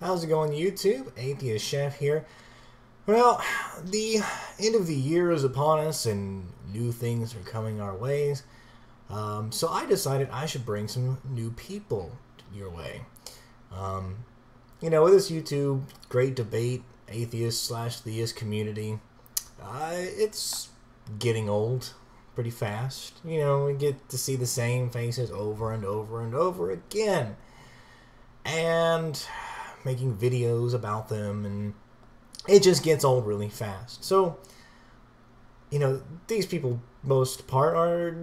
How's it going, YouTube? Atheist Chef here. Well, the end of the year is upon us and new things are coming our ways. So I decided I should bring some new people your way. With this YouTube great debate, atheist/theist community, it's getting old pretty fast. We get to see the same faces over and over and over again. And making videos about them, and it just gets old really fast. So, these people, most part, are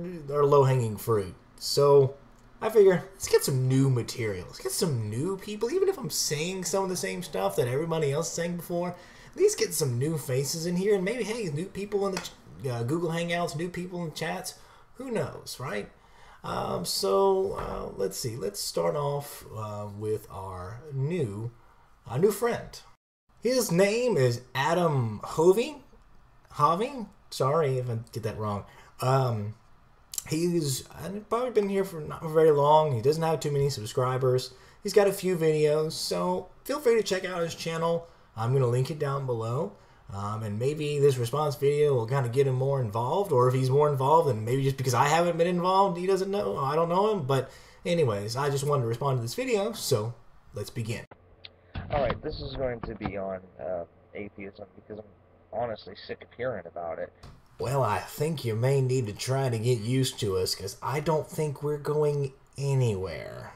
low-hanging fruit. So, I figure, let's get some new material. Let's get some new people. Even if I'm saying some of the same stuff that everybody else sang before, at least get some new faces in here. And maybe, hey, new people in the Google Hangouts, new people in chats. Who knows, right? Let's see. Let's start off with our new friend. His name is Adam Hovey. Sorry if I get that wrong. He's probably been here for not very long. He doesn't have too many subscribers. He's got a few videos, so feel free to check out his channel. I'm going to link it down below. And maybe this response video will kind of get him more involved, or if he's more involved, and maybe just because I haven't been involved, he doesn't know. I don't know him, but anyways, I just wanted to respond to this video, so let's begin. Alright, this is going to be on atheism, because I'm honestly sick of hearing about it. Well, I think you may need to try to get used to us, because I don't think we're going anywhere.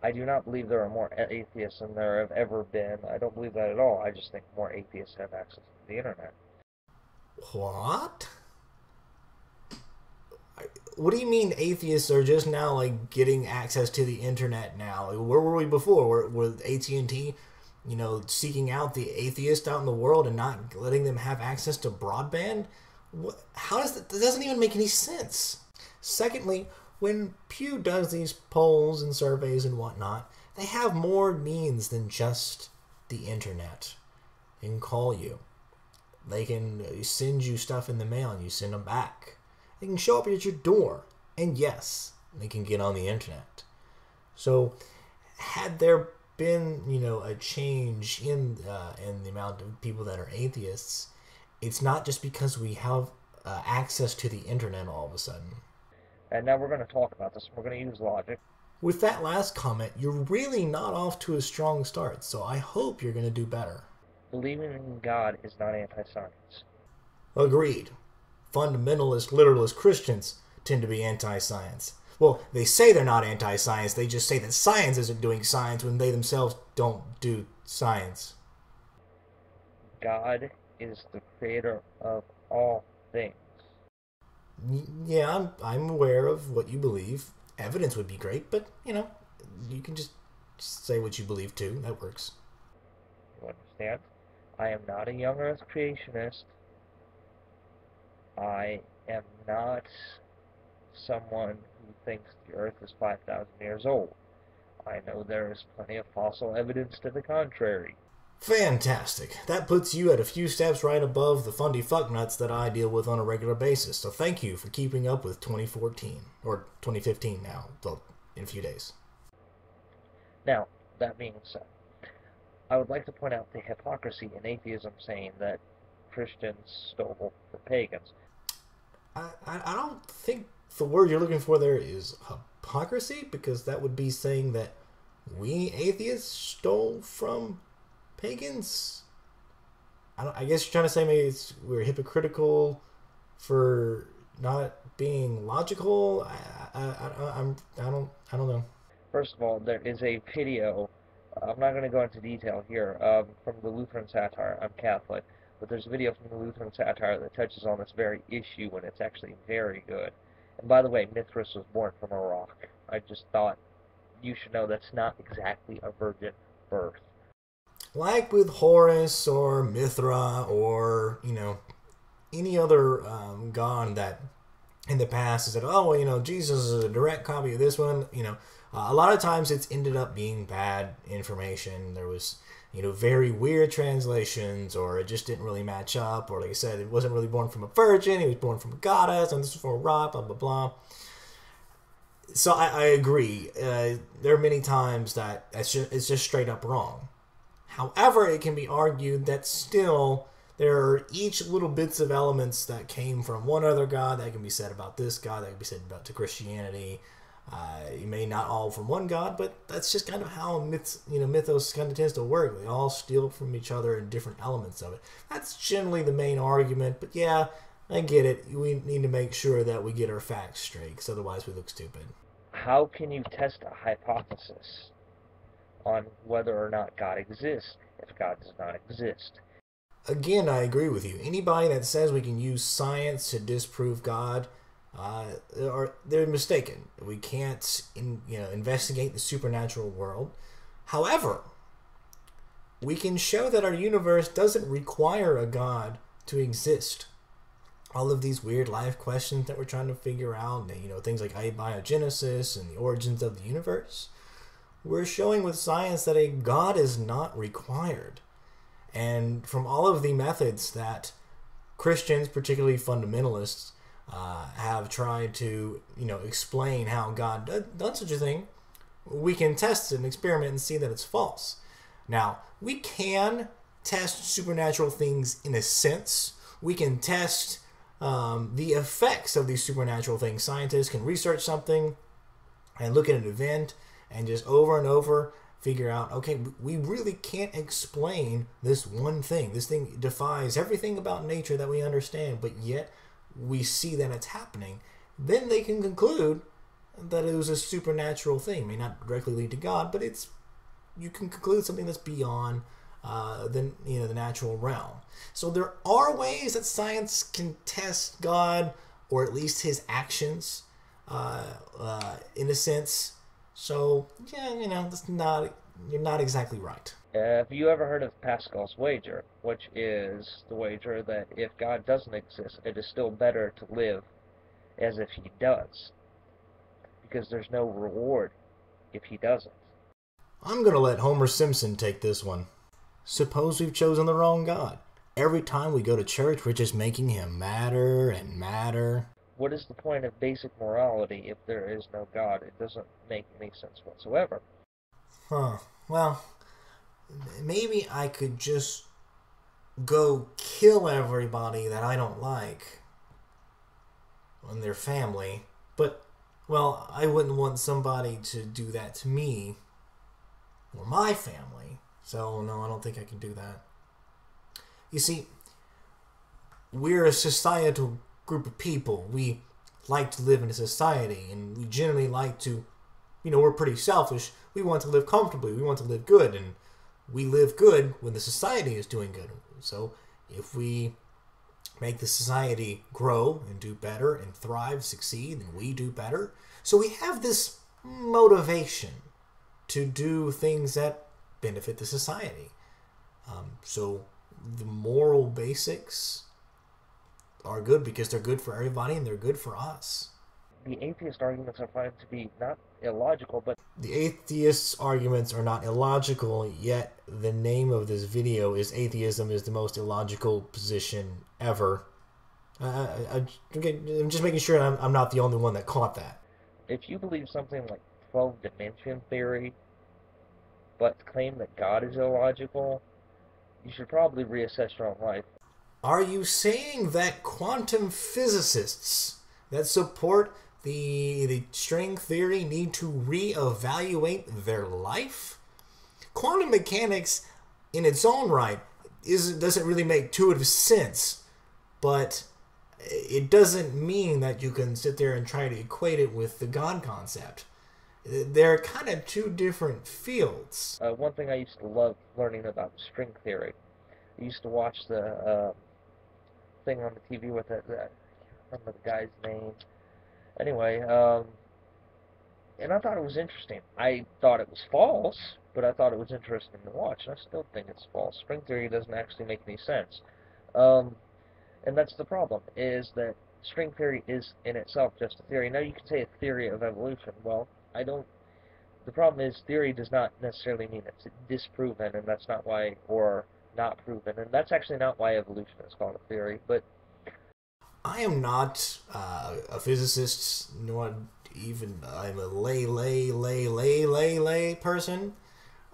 I do not believe there are more atheists than there have ever been. I don't believe that at all. I just think more atheists have access to the internet. What? What do you mean atheists are just now, getting access to the internet now? Where were we before? Were AT&T, seeking out the atheists out in the world and not letting them have access to broadband? How does that doesn't even make any sense. Secondly, when Pew does these polls and surveys and whatnot, they have more means than just the internet. They can call you. They can send you stuff in the mail and you send them back. They can show up at your door. And yes, they can get on the internet. So, had there been, a change in the amount of people that are atheists, it's not just because we have access to the internet all of a sudden. And now we're going to talk about this. We're going to use logic. With that last comment, you're really not off to a strong start, so I hope you're going to do better. Believing in God is not anti-science. Agreed. Fundamentalist, literalist Christians tend to be anti-science. Well, they say they're not anti-science, they just say that science isn't doing science when they themselves don't do science. God is the creator of all things. Yeah, I'm aware of what you believe. Evidence would be great, but, you can just say what you believe too. That works. You understand? I am not a young earth creationist. I am not someone who thinks the earth is 5,000 years old. I know there is plenty of fossil evidence to the contrary. Fantastic. That puts you at a few steps right above the fundy fucknuts that I deal with on a regular basis. So thank you for keeping up with 2014. Or 2015 now. Well, in a few days. Now, that being said, I would like to point out the hypocrisy in atheism saying that Christians stole from pagans. I don't think the word you're looking for there is hypocrisy, because that would be saying that we atheists stole from pagans. I guess you're trying to say maybe we're hypocritical for not being logical. I don't know. First of all, there is a video. I'm not going to go into detail here. From the Lutheran satire. I'm Catholic, but there's a video from the Lutheran satire that touches on this very issue, and it's actually very good. And by the way, Mithras was born from a rock. I just thought you should know that's not exactly a virgin birth. Like with Horus or Mithra or, any other god that in the past has said, oh, well, Jesus is a direct copy of this one. A lot of times it's ended up being bad information. There was, very weird translations, or it just didn't really match up. Or like I said, it wasn't really born from a virgin. He was born from a goddess, and this was from a rock, blah, blah, blah. So I agree. There are many times that it's just straight up wrong. However, it can be argued that still there are each little bits of elements that came from one other god that can be said about this god, that can be said about to Christianity. You may not all from one god, but that's just kind of how mythos kind of tends to work. They all steal from each other in different elements of it. That's generally the main argument, but yeah, I get it. We need to make sure that we get our facts straight, because otherwise we look stupid. How can you test a hypothesis on whether or not God exists if God does not exist? Again, I agree with you. Anybody that says we can use science to disprove God, they're mistaken. We can't investigate the supernatural world. However, we can show that our universe doesn't require a God to exist. All of these weird life questions that we're trying to figure out, things like abiogenesis and the origins of the universe, we're showing with science that a God is not required. And from all of the methods that Christians, particularly fundamentalists, have tried to explain how God done such a thing, we can test an experiment and see that it's false. Now, we can test supernatural things in a sense. We can test the effects of these supernatural things. Scientists can research something and look at an event and just over and over figure out, okay, we really can't explain this one thing. This thing defies everything about nature that we understand, but yet we see that it's happening. Then they can conclude that it was a supernatural thing. It may not directly lead to God, but you can conclude something that's beyond the natural realm. So there are ways that science can test God, or at least his actions, in a sense. So yeah, you're not exactly right. Have you ever heard of Pascal's wager, which is the wager that if God doesn't exist, it is still better to live as if he does, because there's no reward if he doesn't? I'm going to let Homer Simpson take this one. Suppose we've chosen the wrong God. Every time we go to church, we're just making him madder and madder. What is the point of basic morality if there is no God? It doesn't make any sense whatsoever. Well, maybe I could just go kill everybody that I don't like and their family. But, well, I wouldn't want somebody to do that to me or my family. So, no, I don't think I can do that. You see, we're a societal group of people. We like to live in a society, and we generally like to, we're pretty selfish. We want to live comfortably. We want to live good, and we live good when the society is doing good. So if we make the society grow and do better and thrive, succeed, then we do better. So we have this motivation to do things that benefit the society. So the moral basics are good because they're good for everybody and they're good for us. The atheist arguments I find to be not illogical, but... The atheist's arguments are not illogical, yet the name of this video is Atheism is the Most Illogical Position Ever. I'm just making sure I'm not the only one that caught that. If you believe something like 12-dimension theory, but claim that God is illogical, you should probably reassess your own life. Are you saying that quantum physicists that support the string theory need to reevaluate their life? Quantum mechanics, in its own right, doesn't really make intuitive sense, but it doesn't mean that you can sit there and try to equate it with the God concept. They're kind of two different fields. One thing I used to love learning about string theory. I used to watch the thing on the TV with it. I can't remember the guy's name. Anyway, and I thought it was interesting. I thought it was false, but I thought it was interesting to watch, and I still think it's false. String theory doesn't actually make any sense. And that's the problem, is that string theory is in itself just a theory. Now you can say a theory of evolution. Well, the problem is theory does not necessarily mean it's disproven, and that's not why, or not proven, and that's actually not why evolution is called a theory, but... I am not a physicist, nor even I'm a lay person.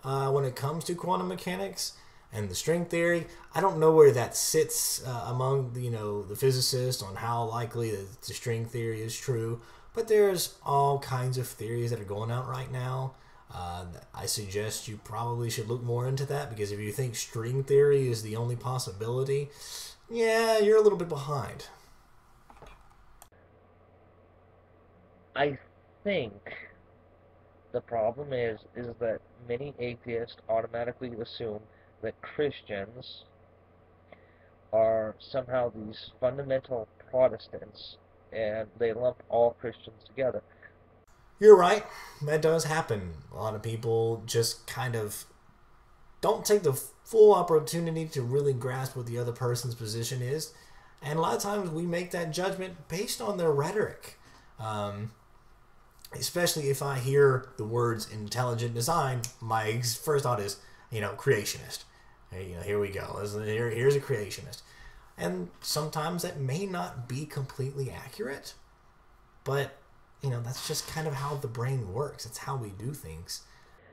when it comes to quantum mechanics and the string theory. I don't know where that sits among the physicists on how likely the string theory is true, but there's all kinds of theories that are going out right now. I suggest you probably should look more into that, because if you think string theory is the only possibility, yeah, you're a little bit behind. I think the problem is that many atheists automatically assume that Christians are somehow these fundamental Protestants, and they lump all Christians together. You're right. That does happen. A lot of people just kind of don't take the full opportunity to really grasp what the other person's position is. And a lot of times we make that judgment based on their rhetoric. Especially if I hear the words intelligent design, my first thought is, creationist. Here we go. Here's a creationist. And sometimes that may not be completely accurate, but, that's just kind of how the brain works. It's how we do things.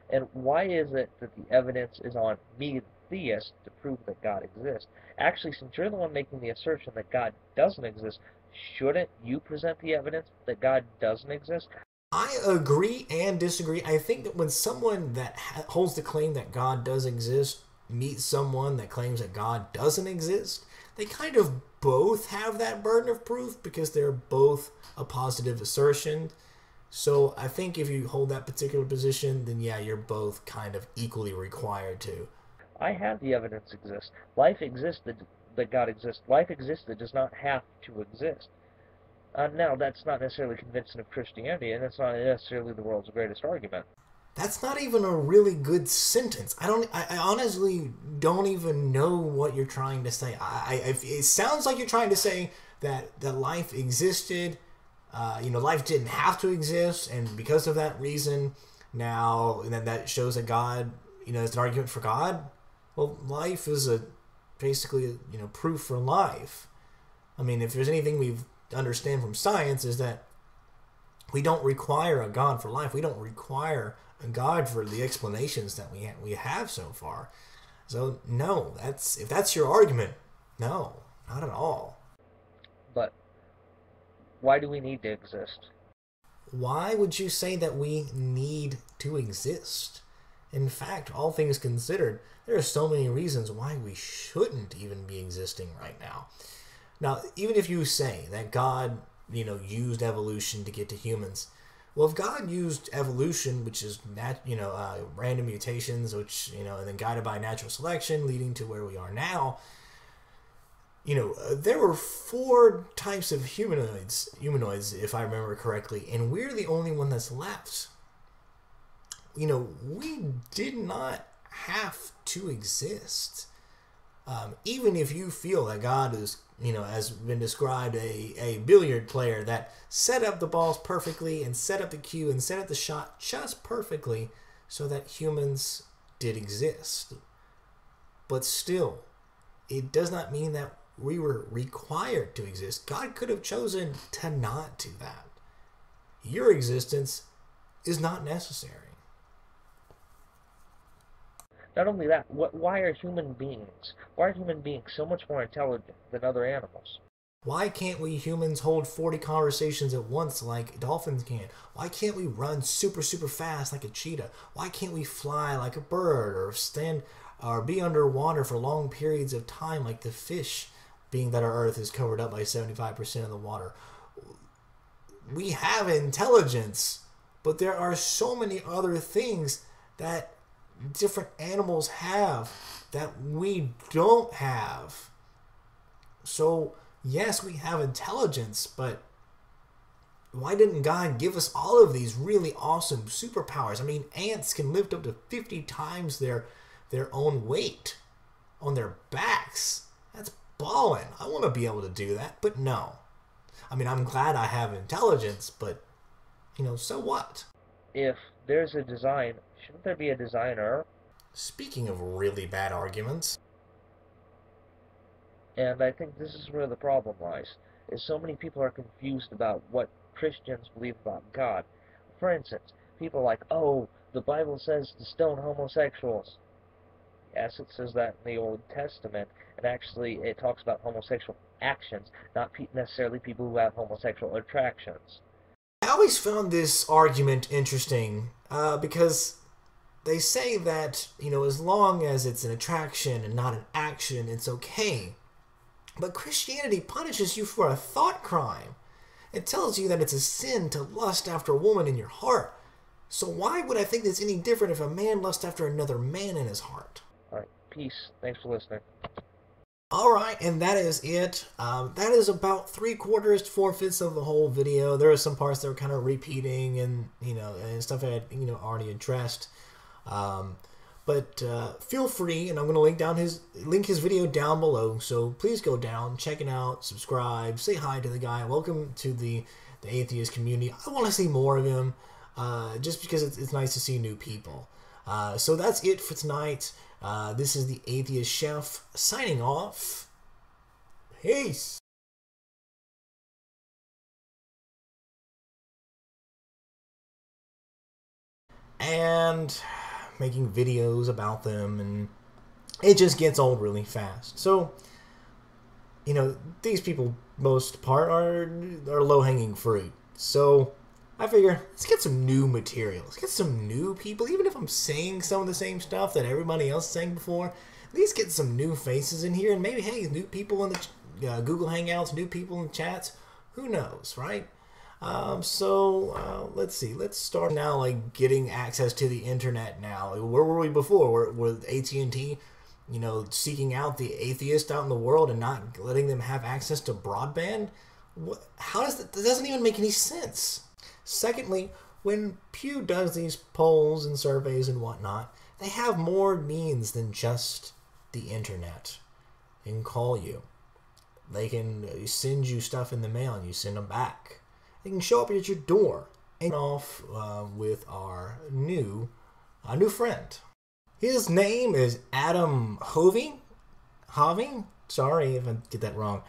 And why is it that the evidence is on me, the theist, to prove that God exists? Actually, since you're the one making the assertion that God doesn't exist, shouldn't you present the evidence that God doesn't exist? I agree and disagree. I think that when someone that holds the claim that God does exist meets someone that claims that God doesn't exist, they kind of both have that burden of proof, because they're both a positive assertion. So I think if you hold that particular position, then yeah, you're both kind of equally required to. I have the evidence exists. Life exists that God exists. Life exists that does not have to exist. Now, that's not necessarily convincing of Christianity, and it's not necessarily the world's greatest argument. That's not even a really good sentence. I honestly don't even know what you're trying to say. It sounds like you're trying to say that life existed, life didn't have to exist, and because of that reason, now, and then that shows that God, is an argument for God. Well, life is basically proof for life. I mean, if there's anything we understand from science, is that we don't require a God for life. We don't require a God for the explanations that we have so far. So no, if that's your argument, no, not at all. But why do we need to exist? Why would you say that we need to exist? In fact, all things considered, there are so many reasons why we shouldn't even be existing right now. Now, even if you say that God, used evolution to get to humans, well, if God used evolution, which is random mutations, which and then guided by natural selection, leading to where we are now, there were 4 types of humanoids, if I remember correctly, and we're the only one that's left. We did not have to exist. Even if you feel that God is, has been described a billiard player that set up the balls perfectly and set up the cue and set up the shot just perfectly so that humans did exist. But still, it does not mean that we were required to exist. God could have chosen to not do that. Your existence is not necessary. Not only that, why are human beings so much more intelligent than other animals? Why can't we humans hold 40 conversations at once like dolphins can? Why can't we run super, super fast like a cheetah? Why can't we fly like a bird, or be underwater for long periods of time like the fish, being that our Earth is covered up by 75% of the water? We have intelligence, but there are so many other things that different animals have that we don't have. So yes, we have intelligence, but why didn't God give us all of these really awesome superpowers? I mean, ants can lift up to 50 times their own weight on their backs. That's ballin'. I want to be able to do that, but no. I mean, I'm glad I have intelligence, but so what? If there's a design, shouldn't there be a designer? Speaking of really bad arguments, and I think this is where the problem lies, is so many people are confused about what Christians believe about God. For instance, people are like, oh, The Bible says to stone homosexuals. Yes, it says that in the Old Testament, and actually it talks about homosexual actions, not necessarily people who have homosexual attractions. I always found this argument interesting because they say that, as long as it's an attraction and not an action, it's okay. But Christianity punishes you for a thought crime. It tells you that it's a sin to lust after a woman in your heart. So why would I think that's any different if a man lusts after another man in his heart? Alright, peace. Thanks for listening. Alright, and that is it. That is about 3/4 to 4/5 of the whole video. There are some parts that were kind of repeating and, and stuff I had, already addressed. But feel free, and I'm going to link his video down below. So please go down, check it out, subscribe, say hi to the guy. Welcome to the atheist community. I want to see more of him, just because it's nice to see new people. So that's it for tonight. This is the Atheist Chef signing off. Peace. And making videos about them, and it just gets old really fast. So, these people, most part, are low-hanging fruit. So, I figure, let's get some new material. Let's get some new people. Even if I'm saying some of the same stuff that everybody else sang before, at least get some new faces in here, and maybe, hey, new people in the Google Hangouts, new people in chats. Who knows, right? Let's see. Let's start now, getting access to the internet now. Where were we before? With AT&T, seeking out the atheists out in the world and not letting them have access to broadband? How does that doesn't even make any sense. Secondly, when Pew does these polls and surveys and whatnot, they have more means than just the internet. They can call you. They can send you stuff in the mail and you send them back. They can show up at your door. And off with our new friend. His name is Adam Hovey. Sorry if I get that wrong.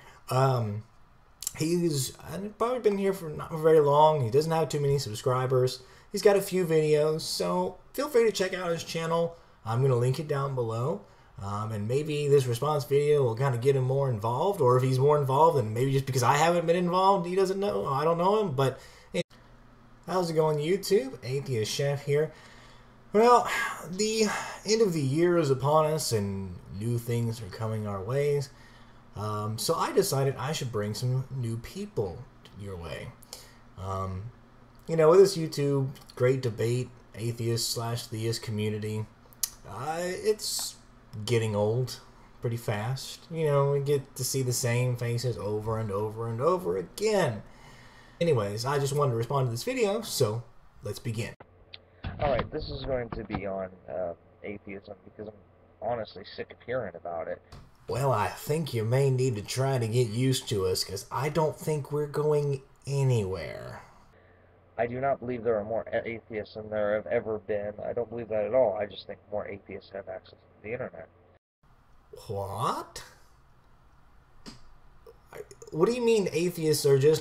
He's probably been here for not very long. He doesn't have too many subscribers. He's got a few videos, so feel free to check out his channel. I'm going to link it down below. And maybe this response video will kind of get him more involved, or if he's more involved, and maybe just because I haven't been involved, he doesn't know. I don't know him, but hey, how's it going, YouTube? Atheist Chef here. Well, the end of the year is upon us, and new things are coming our ways. So I decided I should bring some new people your way. With this YouTube great debate, atheist/theist community, it's getting old pretty fast. We get to see the same faces over and over and over again. Anyways, I just wanted to respond to this video, so let's begin. Alright, this is going to be on atheism because I'm honestly sick of hearing about it. Well, I think you may need to try to get used to us, because I don't think we're going anywhere. I do not believe there are more atheists than there have ever been. I don't believe that at all. I just think more atheists have access to the internet. What? What do you mean atheists are just